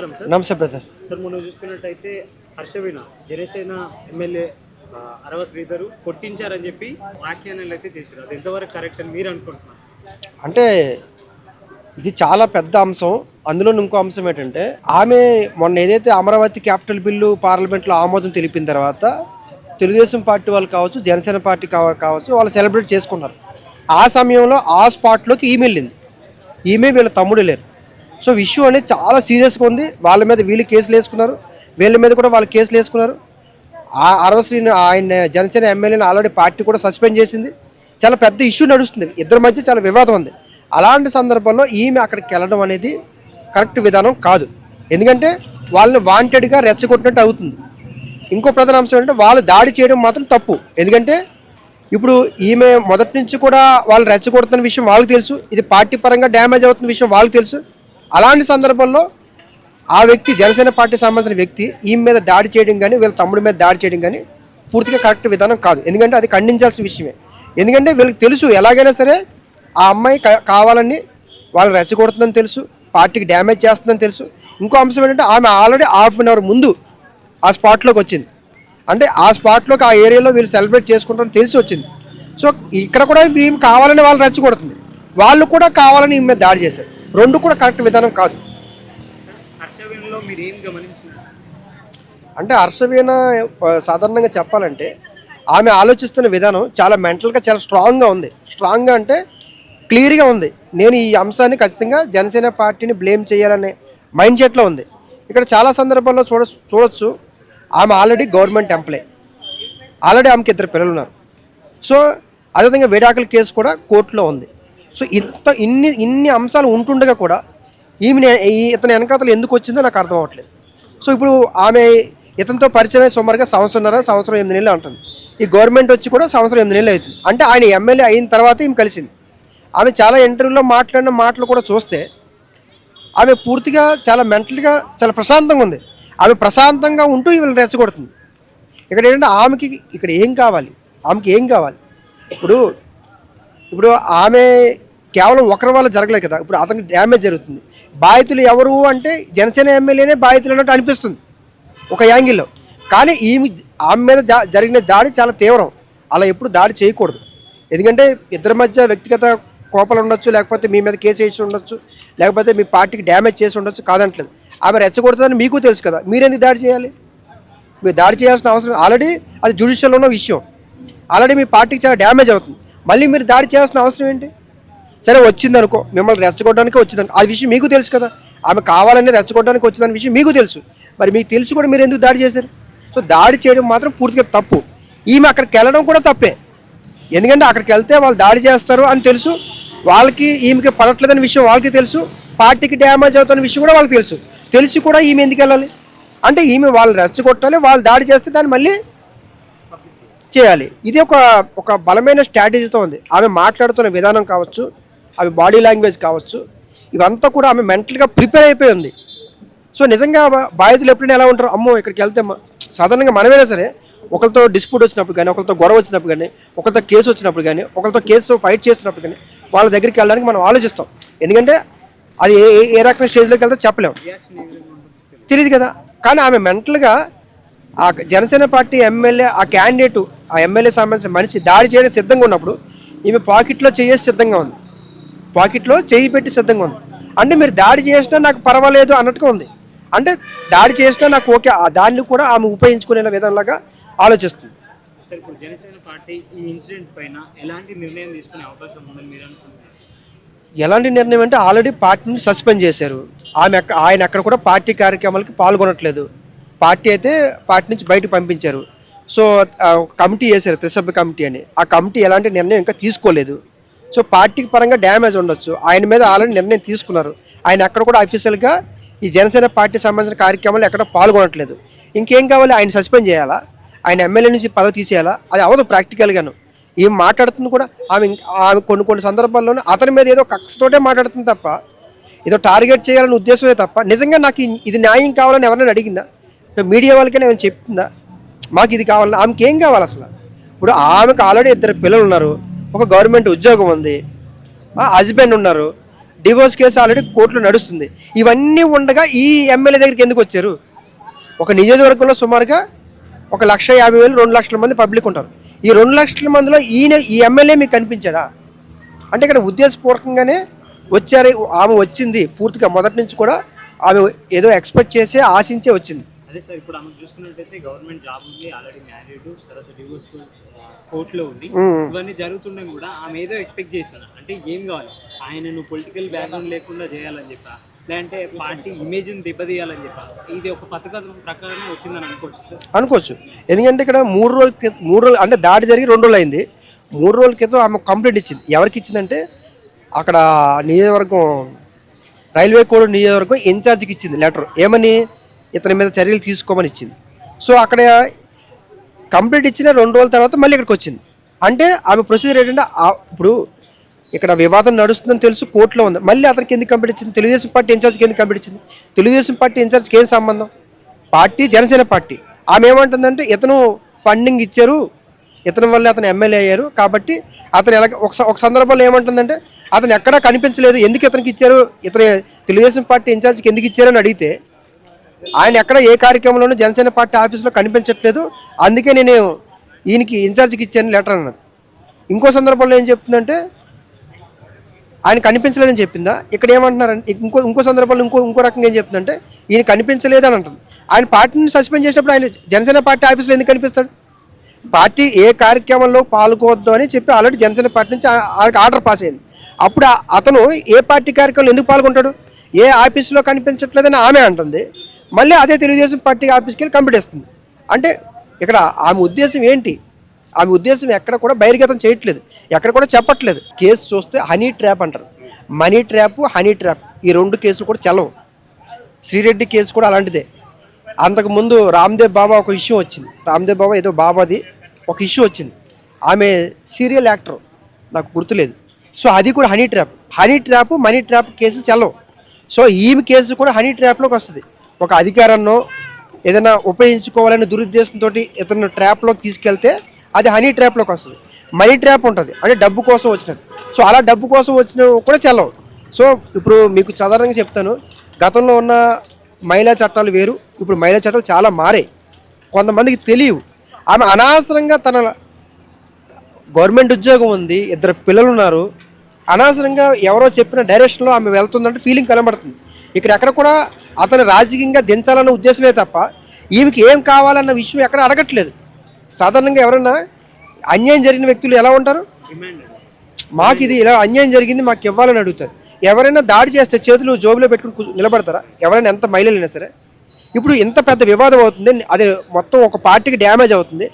నమస్కారం సార్. నమస్తే brother. Sir మనం చూసుకున్నట్టయితే హర్షవీణ జనసేన ఎమ్మెల్యే అరవ శ్రీధరు కొట్టించారని చెప్పి వ్యాఖ్యానాలు అయితే చేశారు. అది ఎంతవరకు కరెక్ట్ అని మీరు అనుకుంటున్నారు? అంటే ఇది చాలా పెద్ద అంశం. అందులో ఇంకో అంశం ఏంటంటే ఆమె మొన్న ఏదైతే అమరావతి క్యాపిటల్ బిల్లు పార్లమెంట్లో ఆమోదం తెలిపిన తర్వాత తెలుగుదేశం పార్టీ వాళ్ళు కావచ్చు, జనసేన పార్టీ కావచ్చు, వాళ్ళు సెలబ్రేట్ చేసుకున్నారు. ఆ సమయంలో ఆ స్పాట్లోకి ఈమె వెళ్ళింది. ఈమె వీళ్ళ తమ్ముడు లేరు. సో ఇష్యూ అనేది చాలా సీరియస్గా ఉంది. వాళ్ళ మీద వీళ్ళు కేసులు వేసుకున్నారు, వీళ్ళ మీద కూడా వాళ్ళు కేసులు వేసుకున్నారు. ఆ అరవశ్రీని ఆయన జనసేన ఎమ్మెల్యేని ఆల్రెడీ పార్టీ కూడా సస్పెండ్ చేసింది. చాలా పెద్ద ఇష్యూ నడుస్తుంది, ఇద్దరి మధ్య చాలా వివాదం ఉంది. అలాంటి సందర్భంలో ఈమె అక్కడికి వెళ్ళడం అనేది కరెక్ట్ విధానం కాదు. ఎందుకంటే వాళ్ళని వాంటెడ్గా రెచ్చగొట్టినట్టు అవుతుంది. ఇంకో ప్రధాన అంశం ఏంటంటే వాళ్ళు దాడి చేయడం మాత్రం తప్పు. ఎందుకంటే ఇప్పుడు ఈమె మొదటి నుంచి కూడా వాళ్ళు రెచ్చగొడుతున్న విషయం వాళ్ళకి తెలుసు, ఇది పార్టీ పరంగా డ్యామేజ్ అవుతున్న విషయం వాళ్ళకి తెలుసు. అలాంటి సందర్భంలో ఆ వ్యక్తి జనసేన పార్టీ సంబంధించిన వ్యక్తి ఈమె మీద దాడి చేయడం కానీ వీళ్ళ తమ్ముడి మీద దాడి చేయడం కానీ పూర్తిగా కరెక్ట్ విధానం కాదు. ఎందుకంటే అది ఖండించాల్సిన విషయమే. ఎందుకంటే వీళ్ళకి తెలుసు ఎలాగైనా సరే ఆ అమ్మాయి కావాలని వాళ్ళు రెచ్చగొడుతుందని తెలుసు, పార్టీకి డ్యామేజ్ చేస్తుందని తెలుసు. ఇంకో అంశం ఏంటంటే ఆమె ఆల్రెడీ హాఫ్ అన్ అవర్ ముందు ఆ స్పాట్లోకి వచ్చింది. అంటే ఆ స్పాట్లోకి ఆ ఏరియాలో వీళ్ళు సెలబ్రేట్ చేసుకుంటారని తెలిసి వచ్చింది. సో ఇక్కడ కూడా ఈమె కావాలని వాళ్ళు రెచ్చగొడుతుంది, వాళ్ళు కూడా కావాలని ఈమె మీద దాడి చేశారు. రెండు కూడా కరెక్ట్ విధానం కాదు. హర్షవీణలో మీరు ఏం గమనించారు? అంటే హర్షవీణ సాధారణంగా చెప్పాలంటే ఆమె ఆలోచిస్తున్న విధానం చాలా మెంటల్గా చాలా స్ట్రాంగ్గా ఉంది. స్ట్రాంగ్గా అంటే క్లియర్గా ఉంది. నేను ఈ అంశాన్ని ఖచ్చితంగా జనసేన పార్టీని బ్లేమ్ చేయాలనే మైండ్ సెట్లో ఉంది. ఇక్కడ చాలా సందర్భాల్లో చూడొచ్చు ఆమె ఆల్రెడీ గవర్నమెంట్ ఎంప్లాయ్, ఆల్రెడీ ఆమెకి ఇద్దరు పిల్లలు ఉన్నారు. సో అదేవిధంగా విడాకుల కేసు కూడా కోర్టులో ఉంది. సో ఇన్ని అంశాలు ఉంటుండగా కూడా ఇతని వెనకాతలు ఎందుకు వచ్చిందో నాకు అర్థం అవ్వట్లేదు. సో ఇప్పుడు ఆమె ఇతనితో పరిచయమై సుమారుగా సంవత్సరం 8 నెలలు ఉంటుంది. ఈ గవర్నమెంట్ వచ్చి కూడా సంవత్సరం 8 నెలలు అవుతుంది. అంటే ఆయన ఎమ్మెల్యే అయిన తర్వాత ఈమె కలిసింది. ఆమె చాలా ఇంటర్వ్యూలో మాట్లాడిన మాటలు కూడా చూస్తే ఆమె పూర్తిగా చాలా మెంటల్గా చాలా ప్రశాంతంగా ఉంది. ఆమె ప్రశాంతంగా ఉంటూ వీళ్ళని రెచ్చగొడుతుంది. ఇక్కడ ఏంటంటే ఆమెకి ఇక్కడ ఏం కావాలి, ఆమెకి ఏం కావాలి? ఇప్పుడు ఆమె కేవలం ఒకరి వల్ల జరగలేదు కదా, ఇప్పుడు అతనికి డ్యామేజ్ జరుగుతుంది. బాధితులు ఎవరు అంటే జనసేన ఎమ్మెల్యేనే బాధితులు అన్నట్టు అనిపిస్తుంది ఒక యాంగిల్లో. కానీ ఆమె మీద జరిగిన దాడి చాలా తీవ్రం. అలా ఎప్పుడు దాడి చేయకూడదు. ఎందుకంటే ఇద్దరి మధ్య వ్యక్తిగత కోపాలు ఉండొచ్చు, లేకపోతే మీ మీద కేసు వేసి ఉండొచ్చు, లేకపోతే మీ పార్టీకి డ్యామేజ్ చేసి ఉండొచ్చు, కాదంటలేదు. ఆమె రెచ్చగొడుతుందని మీకు తెలుసు కదా, మీరెందుకు దాడి చేయాలి? మీరు దాడి చేయాల్సిన అవసరం ఆల్రెడీ అది జ్యుడిషియల్లో ఉన్న విషయం. ఆల్రెడీ మీ పార్టీకి చాలా డ్యామేజ్ అవుతుంది. మళ్ళీ మీరు దాడి చేయాల్సిన అవసరం ఏంటి? సరే వచ్చిందనుకో, మిమ్మల్ని రెచ్చగొట్టడానికి వచ్చిందనుకో, ఆ విషయం మీకు తెలుసు కదా. ఆమె కావాలని రెచ్చగొట్టడానికి వచ్చిందన్న విషయం మీకు తెలుసు. మరి మీకు తెలిసి కూడా మీరు ఎందుకు దాడి చేశారు? సో దాడి చేయడం మాత్రం పూర్తిగా తప్పు. ఈమె అక్కడికి వెళ్ళడం కూడా తప్పే. ఎందుకంటే అక్కడికి వెళ్తే వాళ్ళు దాడి చేస్తారు అని తెలుసు, వాళ్ళకి ఈమెకి పడట్లేదనే విషయం వాళ్ళకి తెలుసు, పార్టీకి డ్యామేజ్ అవుతున్న విషయం కూడా వాళ్ళకి తెలుసు. తెలిసి కూడా ఈమె ఎందుకు వెళ్ళాలి? అంటే ఈమె వాళ్ళు రెచ్చగొట్టాలి, వాళ్ళు దాడి చేస్తే దాన్ని మళ్ళీ చేయాలి. ఇది ఒక బలమైన స్ట్రాటజీతో ఉంది. ఆమె మాట్లాడుతున్న విధానం కావచ్చు, ఆమె బాడీ లాంగ్వేజ్ కావచ్చు, ఇవంతా కూడా ఆమె మెంటల్గా ప్రిపేర్ అయిపోయి ఉంది. సో నిజంగా బాధితులు ఎప్పుడైనా ఎలా ఉంటారు? అమ్మో ఇక్కడికి వెళ్తే సాధారణంగా మనమైనా సరే ఒకరితో డిస్ప్యూట్ వచ్చినప్పుడు కానీ, ఒకరితో గొడవ వచ్చినప్పుడు కానీ, ఒకరితో కేసు వచ్చినప్పుడు కానీ, ఒకరితో కేసు ఫైట్ చేస్తున్నప్పుడు కానీ వాళ్ళ దగ్గరికి వెళ్ళడానికి మనం ఆలోచిస్తాం. ఎందుకంటే అది ఏ రకమైన స్టేజ్లోకి వెళ్తే చెప్పలేము, తెలియదు కదా. కానీ ఆమె మెంటల్గా ఆ జనసేన పార్టీ ఎమ్మెల్యే, ఆ క్యాండిడేట్, ఆ ఎమ్మెల్యే సంబంధించిన మనిషి దాడి చేయడానికి సిద్ధంగా ఉన్నప్పుడు ఈమె పాకెట్లో చేసి సిద్ధంగా ఉంది, పాకెట్లో చేయి పెట్టి సిద్ధంగా ఉంది. అంటే మీరు దాడి చేసినా నాకు పర్వాలేదు అన్నట్టుగా ఉంది. అంటే దాడి చేసినా నాకు ఓకే, దాన్ని కూడా ఆమె ఉపయోగించుకునే విధంలాగా ఆలోచిస్తుంది. సార్ ఇప్పుడు జనసేన పార్టీ ఈ ఇన్సిడెంట్ పైన ఎలాంటి నిర్ణయం తీసుకునే అవకాశం ఉందని మీరు అనుకుంటున్నారు? ఎలాంటి నిర్ణయం అంటే ఆల్రెడీ పార్టీని సస్పెండ్ చేశారు. ఆయన అక్కడ కూడా పార్టీ కార్యక్రమాలకి పాల్గొనట్లేదు. పార్టీ అయితే పార్టీ నుంచి బయటకు పంపించారు. సో కమిటీ వేశారు, త్రిసభ్య కమిటీ అని. ఆ కమిటీ ఎలాంటి నిర్ణయం ఇంకా తీసుకోలేదు. సో పార్టీకి పరంగా డ్యామేజ్ ఉండొచ్చు, ఆయన మీద ఆల్రెడీ నిర్ణయం తీసుకున్నారు. ఆయన అక్కడ కూడా అఫీషియల్గా ఈ జనసేన పార్టీ సంబంధించిన కార్యక్రమాలు ఎక్కడ పాల్గొనట్లేదు. ఇంకేం కావాలి? ఆయన సస్పెండ్ చేయాలా? ఆయన ఎమ్మెల్యే నుంచి పదవి తీసేయాలా? అది అవ్వదు ప్రాక్టికల్గాను. ఏం మాట్లాడుతుంది కూడా ఆమె కొన్ని సందర్భాల్లోనే అతని మీద ఏదో కక్షతోటే మాట్లాడుతుంది తప్ప, ఏదో టార్గెట్ చేయాలనే ఉద్దేశమే తప్ప నిజంగా నాకు ఇది న్యాయం కావాలని ఎవరైనా అడిగిందా? మీడియా వాళ్ళకైనా ఏమైనా చెప్తుందా మాకు ఇది కావాలని? ఆమెకి ఏం కావాలి అసలు? ఇప్పుడు ఆమెకు ఆల్రెడీ 2 పిల్లలు ఉన్నారు, ఒక గవర్నమెంట్ ఉద్యోగం ఉంది, హస్బెండ్ ఉన్నారు, డివోర్స్ కేసు ఆల్రెడీ కోర్టులో నడుస్తుంది. ఇవన్నీ ఉండగా ఈ ఎమ్మెల్యే దగ్గరికి ఎందుకు వచ్చారు? ఒక నియోజకవర్గంలో సుమారుగా 1,50,000 2 లక్షల మంది పబ్లిక్ ఉంటారు. ఈ 2 లక్షల మందిలో ఈ ఎమ్మెల్యే మీకు కనిపించాడా? అంటే ఇక్కడ ఉద్దేశపూర్వకంగానే వచ్చారు. ఆమె వచ్చింది పూర్తిగా మొదటి నుంచి కూడా ఆమె ఏదో ఎక్స్పెక్ట్ చేసి ఆశించే వచ్చింది. అదే సార్, ఇప్పుడు ఆమె చూసుకున్నట్టయితే గవర్నమెంట్ జాబ్ ఉంది, ఆల్రెడీ మ్యారీడ్, తర్వాత డివోర్స్ కోర్టులో ఉంది. ఇవన్నీ జరుగుతుండే కూడా ఆమె ఏదో ఎక్స్పెక్ట్ చేస్తాను. అంటే ఏం కావాలి, ఆయనను పొలిటికల్ బ్యాక్గ్రౌండ్ లేకుండా చేయాలని చెప్పా, లేదంటే పార్టీ ఇమేజ్ని దెబ్బతీయాలని చెప్పా, ఇది ఒక పథకం ప్రకారం వచ్చిందని అనుకోవచ్చు సార్. అనుకోవచ్చు. ఎందుకంటే ఇక్కడ 3 రోజులు అంటే దాడి జరిగి 2 రోజులు అయింది. 3 రోజుల క్రితం ఆమె కంప్లైంట్ ఇచ్చింది. ఎవరికి ఇచ్చిందంటే అక్కడ నియోజకవర్గం రైల్వే కోడ్ నియోజకవర్గం ఇన్ఛార్జికి ఇచ్చింది లెటర్. ఏమని? ఇతని మీద చర్యలు తీసుకోమని ఇచ్చింది. సో అక్కడ కంప్లైంట్ ఇచ్చిన 2 రోజుల తర్వాత మళ్ళీ ఇక్కడికి వచ్చింది. అంటే ఆమె ప్రొసీజర్ ఏంటంటే ఇప్పుడు ఇక్కడ వివాదం నడుస్తుందని తెలుసు, కోర్టులో ఉంది. మళ్ళీ అతనికి ఎందుకు కంప్లైంట్ ఇచ్చింది? తెలుగుదేశం పార్టీ ఇన్ఛార్జ్కి ఎందుకు కంప్లైంట్ ఇచ్చింది? తెలుగుదేశం పార్టీ ఇన్ఛార్జ్కి ఏం సంబంధం? Party Janasena party. ఆమె ఏమంటుందంటే ఇతను ఫండింగ్ ఇచ్చారు, ఇతని వల్ల అతను ఎమ్మెల్యే అయ్యారు కాబట్టి అతను ఎలా ఒక సందర్భంలో ఏమంటుందంటే అతను ఎక్కడా కనిపించలేదు, ఎందుకు ఇతనికి ఇచ్చారు, ఇతను తెలుగుదేశం పార్టీ ఇన్ఛార్జ్కి ఎందుకు ఇచ్చారని అడిగితే ఆయన ఎక్కడ ఏ కార్యక్రమంలోనూ జనసేన పార్టీ ఆఫీసులో కనిపించట్లేదు, అందుకే నేను ఈయనకి ఇన్ఛార్జ్కి ఇచ్చాను లెటర్ అన్నది. ఇంకో సందర్భంలో ఏం చెప్తుందంటే ఆయన కనిపించలేదని చెప్పిందా. ఇక్కడ ఏమంటున్నారంటే ఇంకో సందర్భంలో ఇంకో రకంగా ఏం చెప్తుందంటే ఈయన కనిపించలేదని అంటుంది. ఆయన పార్టీని సస్పెండ్ చేసినప్పుడు ఆయన జనసేన పార్టీ ఆఫీసులో ఎందుకు కనిపిస్తాడు? పార్టీ ఏ కార్యక్రమంలో పాల్గొవద్దు అని చెప్పి ఆల్రెడీ జనసేన పార్టీ నుంచి ఆర్డర్ పాస్ అయింది. అప్పుడు అతను ఏ పార్టీ కార్యక్రమంలో ఎందుకు పాల్గొంటాడు? ఏ ఆఫీసులో కనిపించట్లేదని ఆమె అంటుంది. మళ్ళీ అదే తెలుగుదేశం పార్టీ ఆఫీస్కి వెళ్ళి కంప్లీట్ ఇస్తుంది. అంటే ఇక్కడ ఆమె ఉద్దేశం ఏంటి? ఆమె ఉద్దేశం ఎక్కడ కూడా బహిర్గతం చేయట్లేదు, ఎక్కడ కూడా చెప్పట్లేదు. కేసు చూస్తే హనీ ట్రాప్ అంటారు. మనీ ట్రాప్, హనీ ట్రాప్, ఈ 2 కేసులు కూడా చెల్లవు. శ్రీరెడ్డి కేసు కూడా అలాంటిదే. అంతకుముందు రామ్దేవ్ బాబా ఒక ఇష్యూ వచ్చింది. రామ్దేవ్ బాబా ఏదో బాబాది ఒక ఇష్యూ వచ్చింది. ఆమె సీరియల్ యాక్టర్, నాకు గుర్తులేదు. సో అది కూడా హనీ ట్రాప్, మనీ ట్రాప్ కేసులు చెల్లవు. సో ఈమె కేసు కూడా హనీ ట్రాప్లోకి వస్తుంది. ఒక అధికారాన్నో ఏదైనా ఉపయోగించుకోవాలనే దురుద్దేశంతో ఇతను ట్రాప్లోకి తీసుకెళ్తే అది హనీ ట్రాప్లోకి వస్తుంది. మనీ ట్రాప్ ఉంటుంది, అంటే డబ్బు కోసం వచ్చినట్టు. సో అలా డబ్బు కోసం వచ్చిన కూడా చెల్లవు. సో ఇప్పుడు మీకు సాధారణంగా చెప్తాను, గతంలో ఉన్న మహిళా చట్టాలు వేరు, ఇప్పుడు మహిళా చట్టాలు చాలా మారాయి. కొంతమందికి తెలియవు. ఆమె అనవసరంగా తన గవర్నమెంట్ ఉద్యోగం ఉంది, 2 పిల్లలు ఉన్నారు, అనవసరంగా ఎవరో చెప్పిన డైరెక్షన్లో ఆమె వెళ్తుందంటే ఫీలింగ్ కనబడుతుంది. ఇక్కడ ఎక్కడ కూడా అతను రాజకీయంగా దించాలన్న ఉద్దేశమే తప్ప ఈమెకి ఏం కావాలన్న విషయం ఎక్కడ అడగట్లేదు. సాధారణంగా ఎవరన్నా అన్యాయం జరిగిన వ్యక్తులు ఎలా ఉంటారు? మాకు ఇది ఇలా అన్యాయం జరిగింది, మాకు ఇవ్వాలని అడుగుతారు. ఎవరైనా దాడి చేస్తే చేతులు జోబులో పెట్టుకుని నిలబడతారా? ఎవరైనా ఎంత మహిళలైనా సరే. ఇప్పుడు ఇంత పెద్ద వివాదం అవుతుంది, అది మొత్తం ఒక పార్టీకి డ్యామేజ్ అవుతుంది.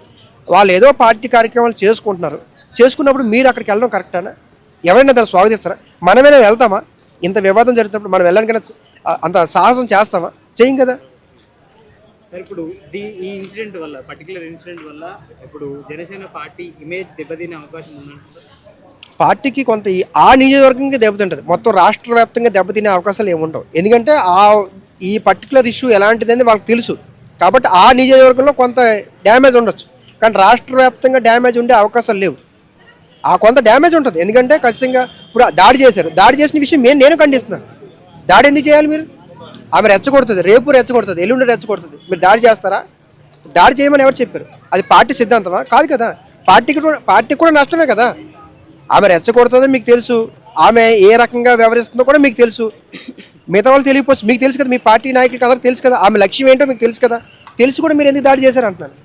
వాళ్ళు ఏదో పార్టీ కార్యక్రమాలు చేసుకుంటున్నారు, చేసుకున్నప్పుడు మీరు అక్కడికి వెళ్ళడం కరెక్టేనా? ఎవరైనా దాన్ని స్వాగతిస్తారా? మనమైనా వెళ్తామా? ఇంత వివాదం జరుగుతున్నప్పుడు మనం వెళ్ళడానికైనా అంత సాహసం చేస్తామా? చేయం కదా. సార్, ఇప్పుడు ఈ ఇన్సిడెంట్ వల్ల, పర్టికులర్ ఇన్సిడెంట్ వల్ల ఇప్పుడు జనసేన పార్టీ ఇమేజ్ దెబ్బతినే అవకాశం ఉందంటే పార్టీకి కొంత ఆ నియోజకవర్గంకి దెబ్బతింటుంది, మొత్తం రాష్ట్ర వ్యాప్తంగా దెబ్బతినే అవకాశాలు ఏముండవు. ఎందుకంటే ఈ పర్టికులర్ ఇష్యూ ఎలాంటిదని వాళ్ళకి తెలుసు కాబట్టి ఆ నియోజకవర్గంలో కొంత డ్యామేజ్ ఉండొచ్చు, కానీ రాష్ట్ర వ్యాప్తంగా డ్యామేజ్ ఉండే అవకాశాలు లేవు. ఆ కొంత డ్యామేజ్ ఉంటుంది. ఎందుకంటే ఖచ్చితంగా ఇప్పుడు దాడి చేశారు, దాడి చేసిన విషయం నేను ఖండిస్తున్నాను. దాడి ఎందుకు చేయాలి? మీరు ఆమె రెచ్చగొడుతుంది, రేపు రెచ్చగొడుతుంది, ఎల్లుండి రెచ్చగొడుతుంది, మీరు దాడి చేస్తారా? దాడి చేయమని ఎవరు చెప్పారు? అది పార్టీ సిద్ధాంతమా? కాదు కదా. పార్టీకి కూడా నష్టమే కదా. ఆమె రెచ్చగొడుతుందో మీకు తెలుసు, ఆమె ఏ రకంగా వ్యవహరిస్తుందో కూడా మీకు తెలుసు. మిగతా వాళ్ళు తెలియకపోవచ్చు, మీకు తెలుసు కదా, మీ పార్టీ నాయకులకి అందరికీ తెలుసు కదా, ఆమె లక్ష్యం ఏంటో మీకు తెలుసు కదా. తెలుసు కూడా మీరు ఎందుకు దాడి చేశారు అంటున్నాను.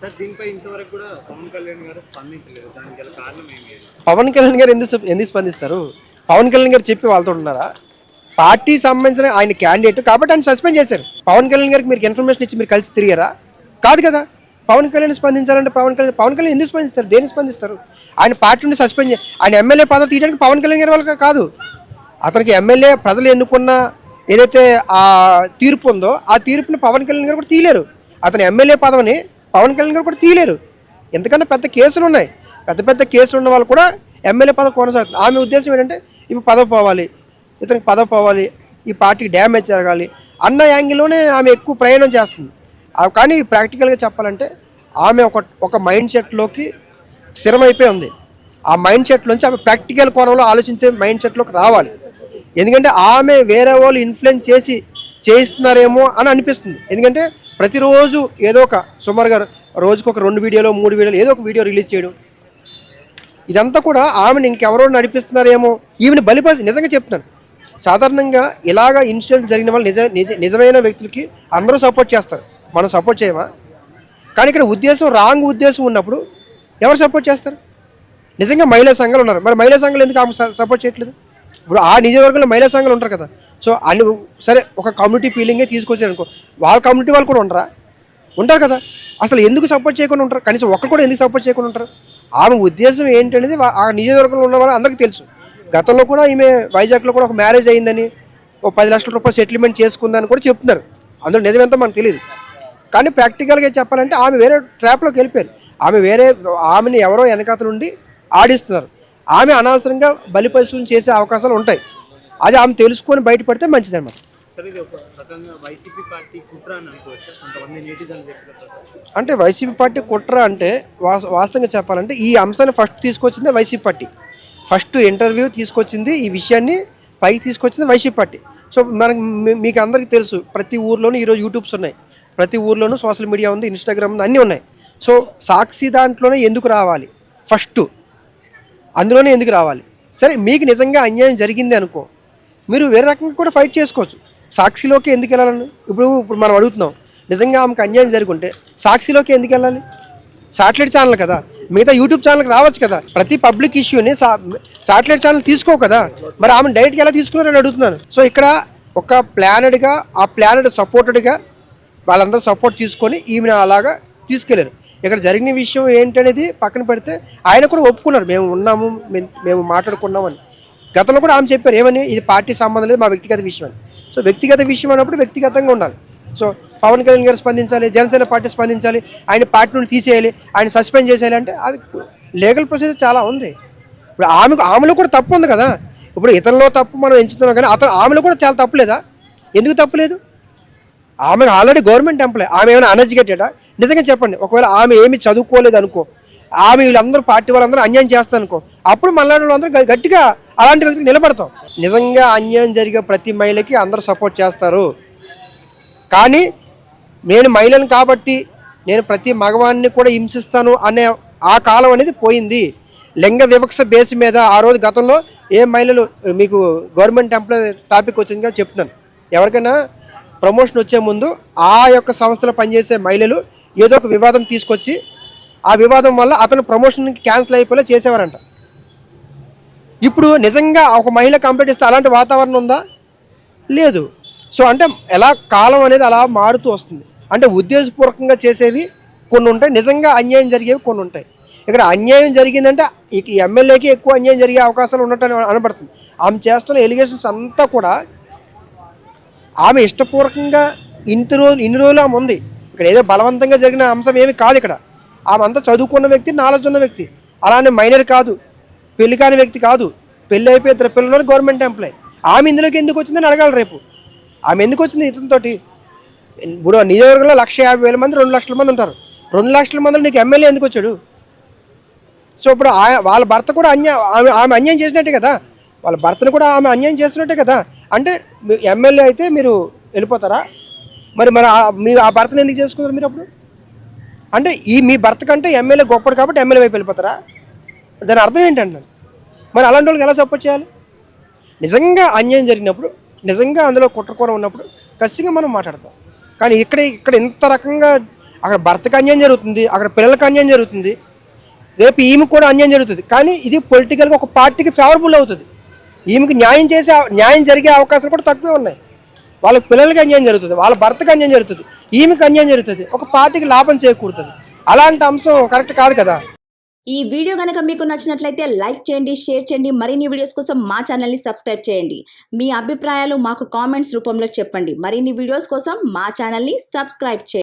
సార్, దీనిపై ఇంతవరకు కూడా పవన్ కళ్యాణ్ గారు స్పందించలేదు. దానికి గల కారణం ఏమి? పవన్ కళ్యాణ్ గారు ఎందుకు స్పందిస్తారు? పవన్ కళ్యాణ్ గారు చెప్పి వాళ్ళతో ఉన్నారా? పార్టీ సంబంధించిన ఆయన క్యాండిడేట్ కాబట్టి ఆయన సస్పెండ్ చేశారు. పవన్ కళ్యాణ్ గారికి మీరు ఇన్ఫర్మేషన్ ఇచ్చి మీరు కలిసి తిరిగారా? కాదు కదా. పవన్ కళ్యాణ్ స్పందించాలంటే పవన్ కళ్యాణ్ ఎందుకు స్పందిస్తారు? దేనికి స్పందిస్తారు? ఆయన పార్టీ నుండి సస్పెండ్ ఆయన ఎమ్మెల్యే పదవి తీయడానికి పవన్ కళ్యాణ్ గారి వాళ్ళకి కాదు. అతనికి ఎమ్మెల్యే ప్రజలు ఎన్నుకున్న ఏదైతే ఆ తీర్పు ఉందో ఆ తీర్పుని పవన్ కళ్యాణ్ గారు కూడా తీయలేరు. అతని ఎమ్మెల్యే పదవిని పవన్ కళ్యాణ్ గారు కూడా తీయలేరు. ఎందుకంటే పెద్ద కేసులు ఉన్నాయి, పెద్ద కేసులు ఉన్న వాళ్ళు కూడా ఎమ్మెల్యే పదవి కొనసాగుతుంది. ఆమె ఉద్దేశం ఏంటంటే ఇప్పుడు పదవి పోవాలి, ఇతనికి పదవి పోవాలి, ఈ పార్టీకి డ్యామేజ్ జరగాలి అన్న యాంగిల్లోనే ఆమె ఎక్కువ ప్రయాణం చేస్తుంది. కానీ ప్రాక్టికల్గా చెప్పాలంటే ఆమె ఒక మైండ్ సెట్లోకి స్థిరమైపోయి ఉంది. ఆ మైండ్ సెట్లోంచి ఆమె ప్రాక్టికల్ కోణంలో ఆలోచించే మైండ్ సెట్లోకి రావాలి. ఎందుకంటే ఆమె వేరే వాళ్ళు ఇన్ఫ్లుయెన్స్ చేసి చేయిస్తున్నారేమో అని అనిపిస్తుంది. ఎందుకంటే ప్రతిరోజు ఏదో ఒక సుమారుగా రోజుకు ఒక 2 వీడియోలు 3 వీడియోలు ఏదో ఒక వీడియో రిలీజ్ చేయడం, ఇదంతా కూడా ఆమెను ఇంకెవరో నడిపిస్తున్నారేమో, ఈమెను బలిపరిచి. నిజంగా చెప్తున్నాను, సాధారణంగా ఇలాగ ఇన్సిడెంట్ జరిగిన వాళ్ళు నిజమైన వ్యక్తులకి అందరూ సపోర్ట్ చేస్తారు, మనం సపోర్ట్ చేయమా? కానీ ఇక్కడ ఉద్దేశం రాంగ్ ఉద్దేశం ఉన్నప్పుడు ఎవరు సపోర్ట్ చేస్తారు? నిజంగా మహిళా సంఘాలు ఉన్నారు, మరి మహిళా సంఘాలు ఎందుకు ఆమె సపోర్ట్ చేయట్లేదు? ఇప్పుడు ఆ నియోజకవర్గంలో మహిళా సంఘాలు ఉంటారు కదా. సో అన్ని సరే ఒక కమ్యూనిటీ ఫీలింగే తీసుకొచ్చారు అనుకో, వాళ్ళ కమ్యూనిటీ వాళ్ళు కూడా ఉంటారు కదా. అసలు ఎందుకు సపోర్ట్ చేయకుండా ఉంటారు? కనీసం ఒక్కరు కూడా ఎందుకు సపోర్ట్ చేయకుండా ఉంటారు? ఆమె ఉద్దేశం ఏంటనేది ఆ నియోజకవర్గంలో ఉన్న వాళ్ళు అందరికీ తెలుసు. గతంలో కూడా ఈమె వైజాగ్లో కూడా ఒక మ్యారేజ్ అయిందని, ఒక 10 లక్షల రూపాయలు సెటిల్మెంట్ చేసుకుందని కూడా చెప్తున్నారు. అందులో నిజమెంతో మనకు తెలియదు. కానీ ప్రాక్టికల్గా చెప్పాలంటే ఆమె వేరే ట్రాప్లోకి వెళ్ళిపోయారు. ఆమెని ఎవరో వెనకాతల నుండి ఆడిస్తున్నారు. ఆమె అనవసరంగా బలిపశువులు చేసే అవకాశాలు ఉంటాయి. అది ఆమె తెలుసుకొని బయటపడితే మంచిదన్నమాట. అంటే వైసీపీ పార్టీ కుట్ర అంటే వాస్తవంగా చెప్పాలంటే ఈ అంశాన్ని ఫస్ట్ తీసుకొచ్చింది వైసీపీ పార్టీ. ఫస్ట్ ఇంటర్వ్యూ తీసుకొచ్చింది, ఈ విషయాన్ని పైకి తీసుకొచ్చింది వైసీపీ పార్టీ. సో మీకు అందరికీ తెలుసు, ప్రతి ఊర్లోనూ ఈరోజు యూట్యూబ్స్ ఉన్నాయి, ప్రతి ఊర్లోనూ సోషల్ మీడియా ఉంది, ఇన్స్టాగ్రామ్ ఉంది, అన్నీ ఉన్నాయి. సో సాక్షి దాంట్లోనే ఎందుకు రావాలి? ఫస్ట్ అందులోనే ఎందుకు రావాలి? సరే మీకు నిజంగా అన్యాయం జరిగింది అనుకో, మీరు వేరే రకంగా కూడా ఫైట్ చేసుకోవచ్చు. సాక్షిలోకి ఎందుకు వెళ్ళాలని ఇప్పుడు మనం అడుగుతున్నాం. నిజంగా ఆమెకు అన్యాయం జరుగుంటే సాక్షిలోకి ఎందుకు వెళ్ళాలి? సాటిలైట్ ఛానల్ కదా, మిగతా యూట్యూబ్ ఛానల్కి రావచ్చు కదా. ప్రతి పబ్లిక్ ఇష్యూని సాటిలైట్ ఛానల్ తీసుకో కదా, మరి ఆమె డైరెక్ట్గా ఎలా తీసుకున్నారని అడుగుతున్నాను. సో ఇక్కడ ఒక ప్లానెడ్గా, ఆ ప్లానెడ్ సపోర్టెడ్గా వాళ్ళందరూ సపోర్ట్ తీసుకొని ఈమెను అలాగా తీసుకెళ్ళారు. ఇక్కడ జరిగిన విషయం ఏంటనేది పక్కన పెడితే ఆయన కూడా ఒప్పుకున్నారు, మేము ఉన్నాము, మేము మాట్లాడుకున్నామని. గతంలో కూడా ఆమె చెప్పారు ఏమని, ఇది పార్టీ సంబంధం లేదు, మా వ్యక్తిగత విషయం అని. సో వ్యక్తిగత విషయం అన్నప్పుడు వ్యక్తిగతంగా ఉండాలి. సో పవన్ కళ్యాణ్ గారు స్పందించాలి, జనసేన పార్టీ స్పందించాలి, ఆయన పార్టీ నుండి తీసేయాలి, ఆయన సస్పెండ్ చేసేయాలి అంటే అది లీగల్ ప్రొసీజర్ చాలా ఉంది. ఇప్పుడు ఆమెలో కూడా తప్పు ఉంది కదా. ఇప్పుడు ఇతరులో తప్పు మనం ఎంచుతున్నాం, కానీ ఆమెలో కూడా చాలా తప్పులేదా? ఎందుకు తప్పులేదు? ఆమె ఆల్రెడీ గవర్నమెంట్ ఎంప్లాయ్. ఆమె ఏమైనా అన్ఎడ్యుకేటెడా? నిజంగా చెప్పండి. ఒకవేళ ఆమె ఏమి చదువుకోలేదు అనుకో, ఆమె వీళ్ళందరూ పార్టీ వాళ్ళందరూ అన్యాయం చేస్తారు అనుకో, అప్పుడు మళ్ళీ వాళ్ళందరూ గట్టిగా అలాంటి వ్యక్తికి నిలబడతాం. నిజంగా అన్యాయం జరిగే ప్రతి మహిళకి అందరూ సపోర్ట్ చేస్తారు. కానీ నేను మహిళను కాబట్టి నేను ప్రతి మగవాడిని కూడా హింసిస్తాను అనే ఆ కాలం అనేది పోయింది. లింగ వివక్ష బేస్ మీద ఆ రోజు గతంలో ఏ మహిళలు, మీకు గవర్నమెంట్ ఎంప్లాయ్ టాపిక్ వచ్చిందిగా చెప్తున్నాను, ఎవరికైనా ప్రమోషన్ వచ్చే ముందు ఆ యొక్క సంస్థలో పనిచేసే మహిళలు ఏదో ఒక వివాదం తీసుకొచ్చి ఆ వివాదం వల్ల అతను ప్రమోషన్కి క్యాన్సిల్ అయిపోయేలా చేసేవారంట. ఇప్పుడు నిజంగా ఒక మహిళ కంప్లైంట్ ఇస్తే అలాంటి వాతావరణం ఉందా? లేదు. సో అంటే ఎలా కాలం అనేది అలా మారుతూ వస్తుంది. అంటే ఉద్దేశపూర్వకంగా చేసేవి కొన్ని ఉంటాయి, నిజంగా అన్యాయం జరిగేవి కొన్ని ఉంటాయి. ఇక్కడ అన్యాయం జరిగిందంటే ఈ ఎమ్మెల్యేకి ఎక్కువ అన్యాయం జరిగే అవకాశాలు ఉన్నట్టు అనబడుతుంది. ఆమె చేస్తున్న ఎలిగేషన్స్ అంతా కూడా ఆమె ఇష్టపూర్వకంగా ఇన్ని రోజులు ఆమె ఉంది. ఇక్కడ ఏదో బలవంతంగా జరిగిన అంశం ఏమి కాదు. ఇక్కడ ఆమె అంతా చదువుకున్న వ్యక్తి, నాలెడ్జ్ ఉన్న వ్యక్తి. అలానే మైనర్ కాదు, పెళ్లి కాని వ్యక్తి కాదు, పెళ్ళి అయిపోయి 2 పిల్లలు గవర్నమెంట్ ఎంప్లాయ్. ఆమె ఇందులోకి ఎందుకు వచ్చిందని అడగాలి రేపు. ఆమె ఎందుకు వచ్చింది ఇతనితోటి? ఇప్పుడు నియోజకవర్గంలో 150,000 మంది 2 లక్షల మంది ఉంటారు. 2 లక్షల మందిలో నీకు ఎమ్మెల్యే ఎందుకు వచ్చాడు? సో ఇప్పుడు వాళ్ళ భర్త కూడా ఆమె అన్యాయం చేసినట్టే కదా, వాళ్ళ భర్తను కూడా ఆమె అన్యాయం చేస్తున్నట్టే కదా. అంటే ఎమ్మెల్యే అయితే మీరు వెళ్ళిపోతారా? మరి మీరు ఆ భర్తను ఎందుకు చేసుకున్నారు మీరు అప్పుడు? అంటే మీ భర్త కంటే ఎమ్మెల్యే గొప్పడు కాబట్టి ఎమ్మెల్యే వైపు వెళ్ళిపోతారా? దాని అర్థం ఏంటంటే మరి అలాంటి వాళ్ళకి ఎలా సపోర్ట్ చేయాలి? నిజంగా అన్యాయం జరిగినప్పుడు, నిజంగా అందులో కుట్రకూర ఉన్నప్పుడు ఖచ్చితంగా మనం మాట్లాడతాం. కానీ ఇక్కడ ఇంత రకంగా అక్కడ భర్తకు అన్యాయం జరుగుతుంది, అక్కడ పిల్లలకు అన్యాయం జరుగుతుంది, రేపు ఈమె కూడా అన్యాయం జరుగుతుంది. కానీ ఇది పొలిటికల్గా ఒక పార్టీకి ఫేవరబుల్ అవుతుంది. ఈమెకి న్యాయం జరిగే అవకాశాలు కూడా తక్కువే ఉన్నాయి. వాళ్ళ పిల్లలకి అన్యాయం జరుగుతుంది, వాళ్ళ భర్తకు అన్యాయం జరుగుతుంది, ఈమెకి అన్యాయం జరుగుతుంది, ఒక పార్టీకి లాభం చేకూరుతుంది. అలాంటి అంశం కరెక్ట్ కాదు కదా. ఈ వీడియో కనుక మీకు నచ్చినట్లయితే లైక్ చేయండి, షేర్ చేయండి. మరిన్ని వీడియోస్ కోసం మా ఛానల్ని సబ్స్క్రైబ్ చేయండి. మీ అభిప్రాయాలు మాకు కామెంట్స్ రూపంలో చెప్పండి. మరిన్ని వీడియోస్ కోసం మా ఛానల్ని సబ్స్క్రైబ్ చేయండి.